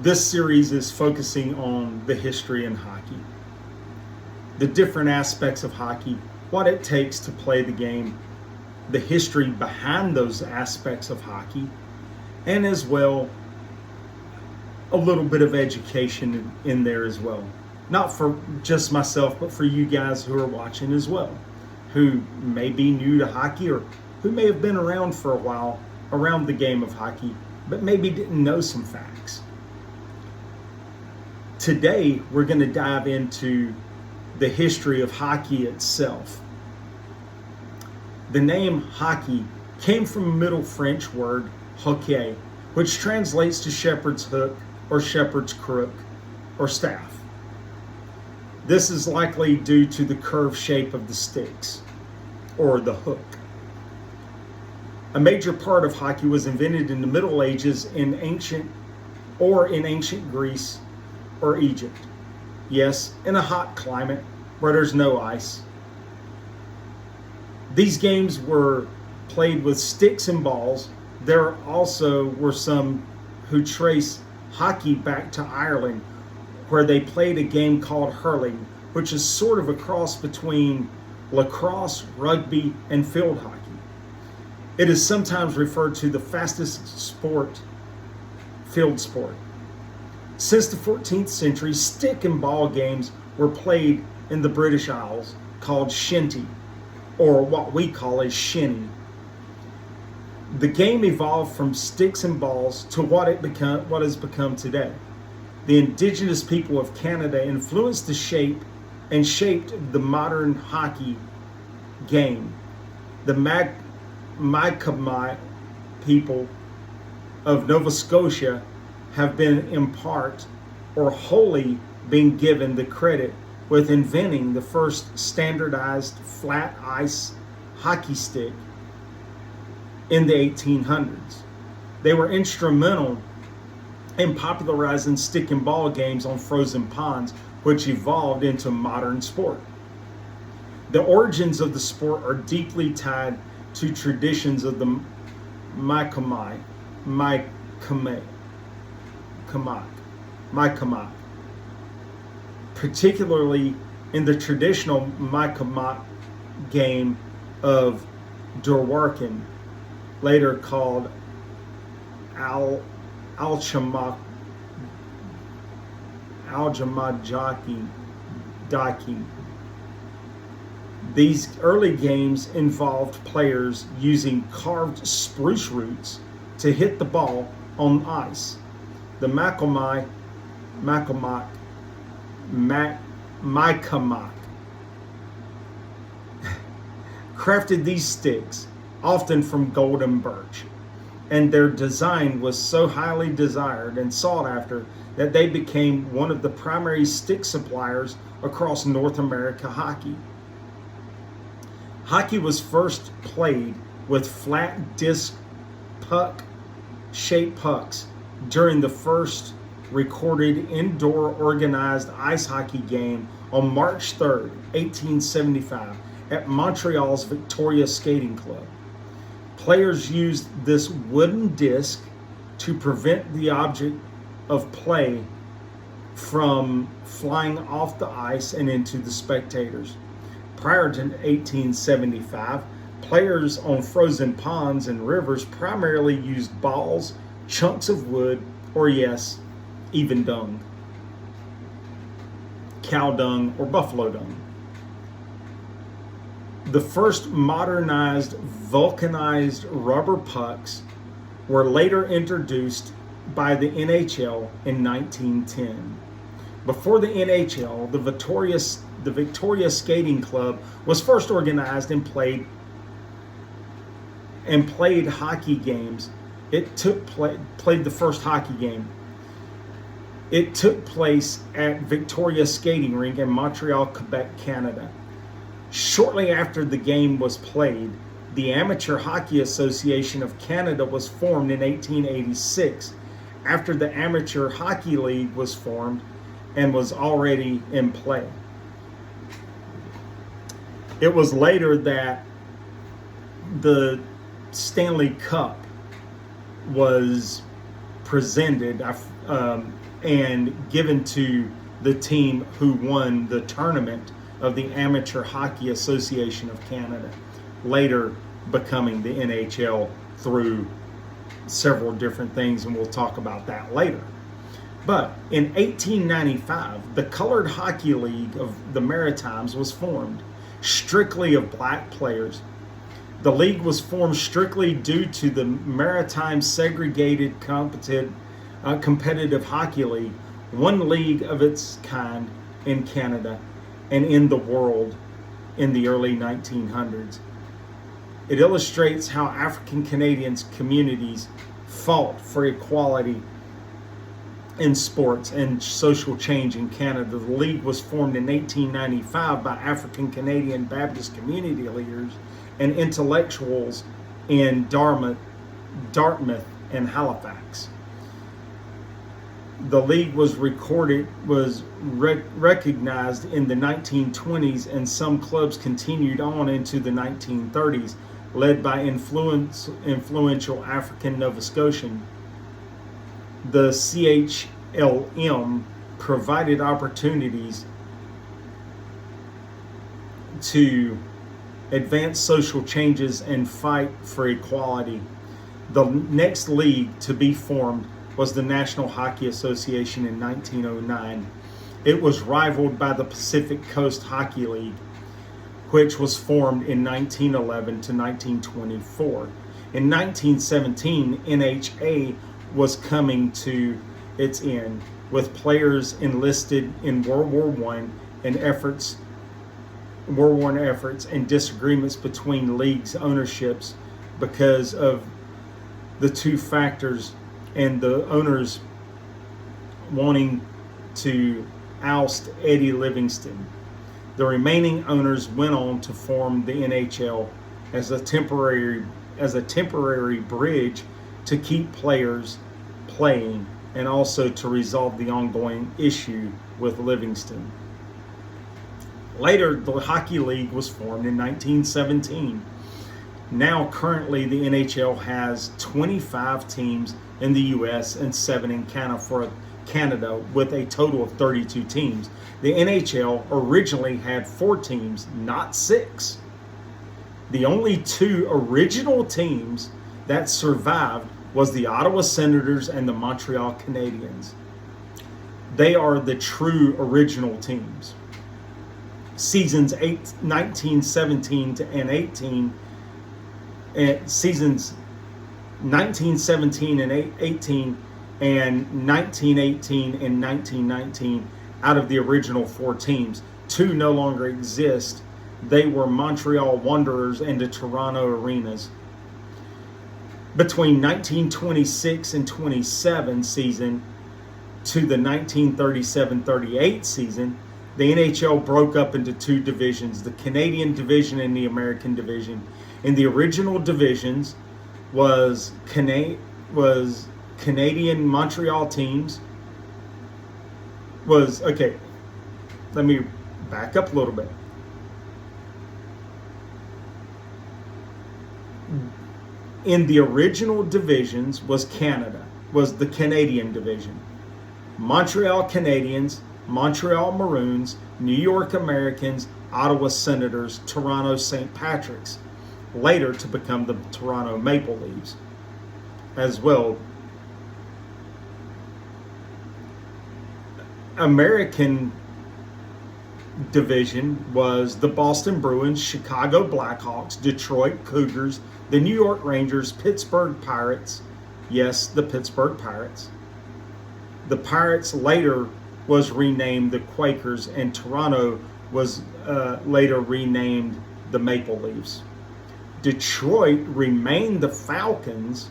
This series is focusing on the history in hockey, the different aspects of hockey, what it takes to play the game, the history behind those aspects of hockey, and as well a little bit of education in there as well. Not for just myself, but for you guys who are watching as well, who may be new to hockey or who may have been around for a while around the game of hockey, but maybe didn't know some facts. Today, we're going to dive into the history of hockey itself. The name hockey came from a Middle French word, hoquet, which translates to shepherd's hook or shepherd's crook or staff. This is likely due to the curved shape of the sticks or the hook. A major part of hockey was invented in the Middle Ages in ancient Greece or Egypt. Yes, in a hot climate where there's no ice. These games were played with sticks and balls. There also were some who trace hockey back to Ireland, where they played a game called hurling, which is sort of a cross between lacrosse, rugby, and field hockey. It is sometimes referred to the fastest sport, field sport. Since the 14th century, stick and ball games were played in the British Isles called shinty, or what we call a shinny. The game evolved from sticks and balls to what has become today. The indigenous people of Canada influenced the shape and shaped the modern hockey game. The Mi'kmaq people of Nova Scotia have been in part or wholly been given the credit with inventing the first standardized flat ice hockey stick in the 1800s. They were instrumental in popularizing stick and ball games on frozen ponds, which evolved into modern sport. The origins of the sport are deeply tied to traditions of the Mi'kmaq, particularly in the traditional Mi'kmaq game of Dorwarkin, later called Aljamadaki. These early games involved players using carved spruce roots to hit the ball on ice. The Mi'kmaq crafted these sticks, often from gold and birch, and their design was so highly desired and sought after that they became one of the primary stick suppliers across North America hockey. Hockey was first played with flat disc puck-shaped pucks during the first recorded indoor organized ice hockey game on March 3rd, 1875 at Montreal's Victoria Skating Club. Players used this wooden disc to prevent the object of play from flying off the ice and into the spectators. Prior to 1875, players on frozen ponds and rivers primarily used balls, chunks of wood, or yes, even dung, cow dung, or buffalo dung. The first modernized, vulcanized rubber pucks were later introduced by the NHL in 1910. Before the NHL, the Victoria Skating Club was first organized and played hockey games. Played the first hockey game. It took place at Victoria Skating Rink in Montreal, Quebec, Canada. Shortly after the game was played, the Amateur Hockey Association of Canada was formed in 1886, after the Amateur Hockey League was formed and was already in play. It was later that the Stanley Cup was presented and given to the team who won the tournament of the Amateur Hockey Association of Canada, later becoming the NHL through several different things, and we'll talk about that later. But in 1895, the Colored Hockey League of the Maritimes was formed, strictly of black players. The league was formed strictly due to the Maritime Segregated Competitive Hockey League, one league of its kind in Canada and in the world in the early 1900s. It illustrates how African Canadians communities fought for equality in sports and social change in Canada. The league was formed in 1895 by African Canadian Baptist community leaders and intellectuals in Dartmouth and Halifax. The league was recognized in the 1920s, and some clubs continued on into the 1930s, led by influential African Nova Scotian. The CHLM provided opportunities to advance social changes and fight for equality. The next league to be formed was the National Hockey Association in 1909. It was rivaled by the Pacific Coast Hockey League, which was formed in 1911 to 1924. In 1917, NHA was coming to its end, with players enlisted in World War I and World War efforts and disagreements between leagues' ownerships because of the two factors, and the owners wanting to oust Eddie Livingston. The remaining owners went on to form the NHL as a temporary bridge to keep players playing and also to resolve the ongoing issue with Livingston. Later, the Hockey League was formed in 1917. Now, currently, the NHL has 25 teams in the U.S. and 7 in Canada, with a total of 32 teams. The NHL originally had 4 teams, not 6. The only 2 original teams that survived was the Ottawa Senators and the Montreal Canadiens. They are the true original teams. Seasons 1917 and 18, seasons 1917 and 18, and 1918 and 1919, out of the original 4 teams, 2 no longer exist. They were Montreal Wanderers and the Toronto Arenas. Between 1926 and 27 season to the 1937-38 season, the NHL broke up into 2 divisions, the Canadian division and the American division. In the original divisions was Canadian Montreal teams. Let me back up a little bit. In the original divisions was the Canadian division. Montreal Canadiens, Montreal Maroons, New York Americans, Ottawa Senators, Toronto St. Patrick's, later to become the Toronto Maple Leafs as well. American division was the Boston Bruins, Chicago Blackhawks, Detroit Cougars, the New York Rangers, Pittsburgh Pirates. Yes, the Pittsburgh Pirates. The Pirates later was renamed the Quakers, and Toronto was later renamed the Maple Leafs. Detroit remained the Falcons.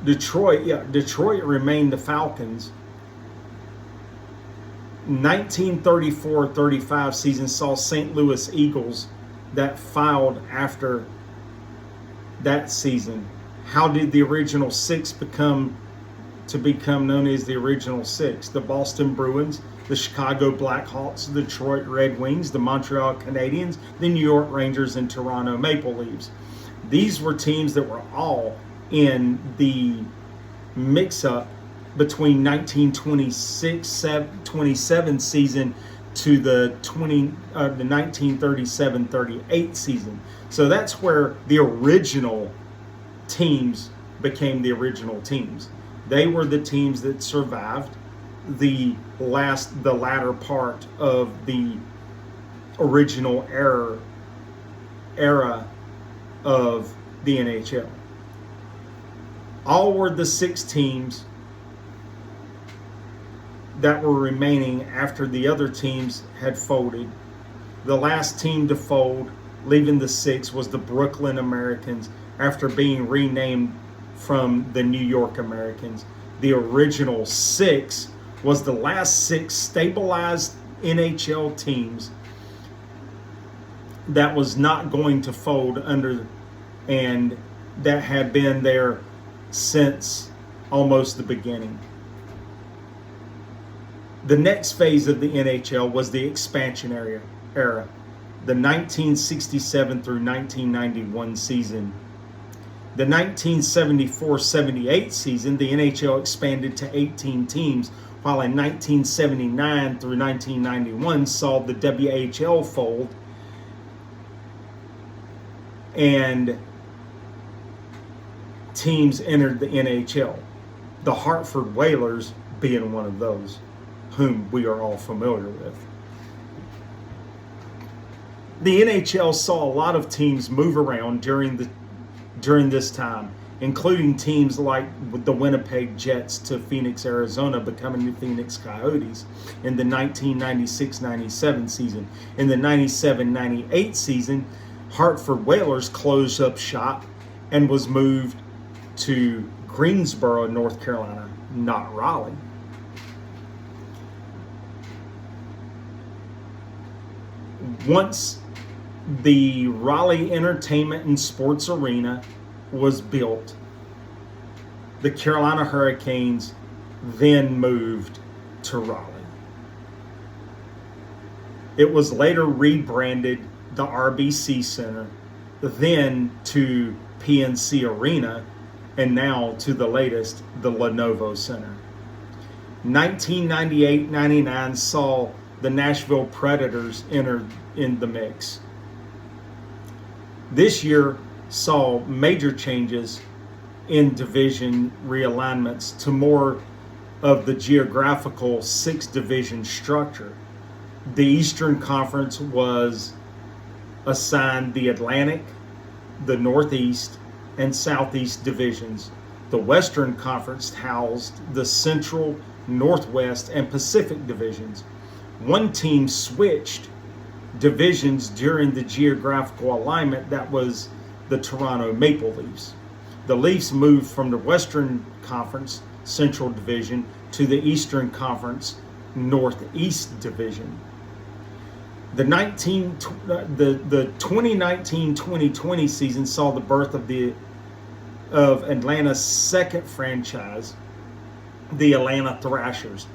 Detroit remained the Falcons. 1934-35 season saw St. Louis Eagles that filed after that season. How did the original 6 become known as the original 6? The Boston Bruins, the Chicago Blackhawks, the Detroit Red Wings, the Montreal Canadiens, the New York Rangers, and Toronto Maple Leafs. These were teams that were all in the mix-up between 1926-27 season to the 1937-38 season. So that's where the original teams became the original teams. They were the teams that survived the latter part of the original era of the NHL. All were the 6 teams that were remaining after the other teams had folded. The last team to fold, leaving the 6, was the Brooklyn Americans after being renamed from the New York Americans. The original 6 was the last 6 stabilized NHL teams that was not going to fold under, and that had been there since almost the beginning. The next phase of the NHL was the expansion era, the 1967 through 1991 season. The 1974-78 season, the NHL expanded to 18 teams, while in 1979 through 1991 saw the WHL fold, and teams entered the NHL. The Hartford Whalers being one of those, whom we are all familiar with. The NHL saw a lot of teams move around during this time, including teams like the Winnipeg Jets to Phoenix, Arizona, becoming the Phoenix Coyotes in the 1996-97 season. In the 97-98 season, Hartford Whalers closed up shop and was moved to Greensboro, North Carolina, not Raleigh. Once the Raleigh Entertainment and Sports Arena was built, the Carolina Hurricanes then moved to Raleigh. It was later rebranded the RBC Center, then to PNC Arena, and now to the latest, the Lenovo Center. 1998-99 saw the Nashville Predators enter in the mix. This year saw major changes in division realignments to more of the geographical 6-division structure. The Eastern Conference was assigned the Atlantic, the Northeast, and Southeast divisions. The Western Conference housed the Central, Northwest, and Pacific divisions. One team switched divisions during the geographical alignment, that was the Toronto Maple Leafs. The Leafs moved from the Western Conference Central Division to the Eastern Conference Northeast Division. The 2019-2020 season saw the birth of Atlanta's second franchise, the Atlanta Thrashers.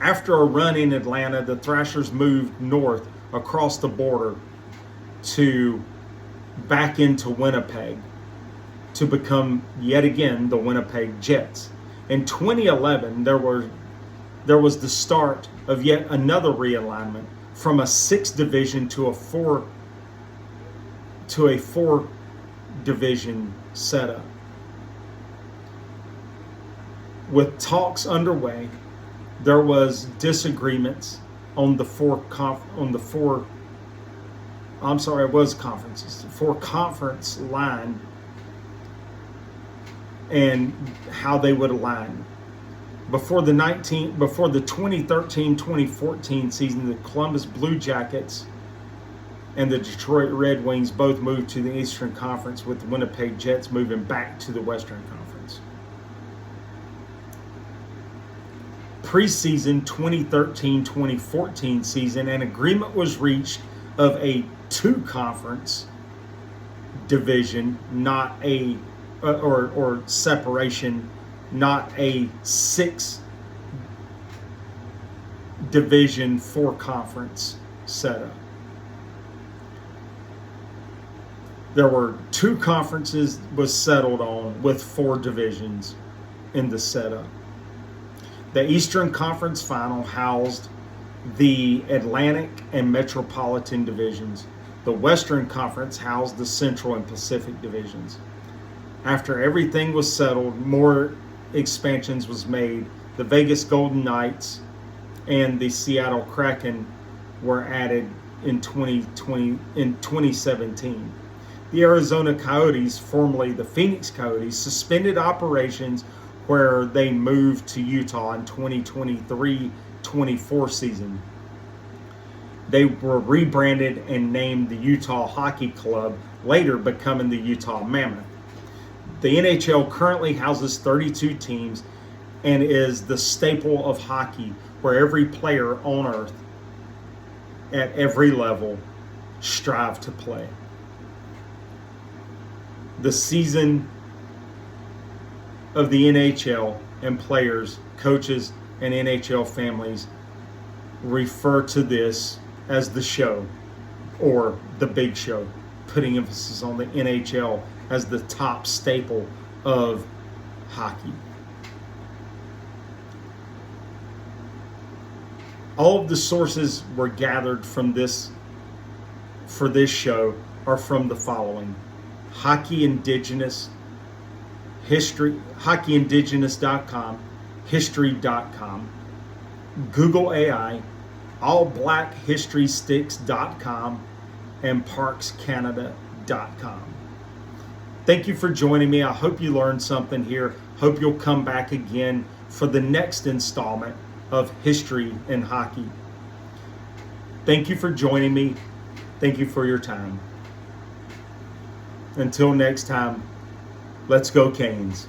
After a run in Atlanta, the Thrashers moved north across the border to back into Winnipeg to become yet again the Winnipeg Jets. In 2011, there was the start of yet another realignment from a 6-division to a 4-division setup. With talks underway, there was disagreements on the four conference line and how they would align. Before the 2013-2014 season, the Columbus Blue Jackets and the Detroit Red Wings both moved to the Eastern Conference, with the Winnipeg Jets moving back to the Western Conference. Preseason 2013-2014 season, an agreement was reached of a 2-conference division, not a or separation, not a 6-division 4-conference setup. There were 2 conferences was settled on with 4 divisions. in the setup. The Eastern Conference Final housed the Atlantic and Metropolitan divisions. The Western Conference housed the Central and Pacific divisions. After everything was settled, more expansions was made. The Vegas Golden Knights and the Seattle Kraken were added in 2017. The Arizona Coyotes, formerly the Phoenix Coyotes, suspended operations where they moved to Utah in 2023-24 season. They were rebranded and named the Utah Hockey Club, later becoming the Utah Mammoth. The NHL currently houses 32 teams and is the staple of hockey, where every player on earth at every level strive to play. The season of the NHL and players, coaches, and NHL families refer to this as the show, or the big show, putting emphasis on the NHL as the top staple of hockey. All of the sources were gathered from this for this show are from the following: hockeyindigenous.com, history.com, Google AI, allblackhistorysticks.com, and parkscanada.com. Thank you for joining me. I hope you learned something here. Hope you'll come back again for the next installment of History in Hockey. Thank you for joining me. Thank you for your time. Until next time, let's go Canes.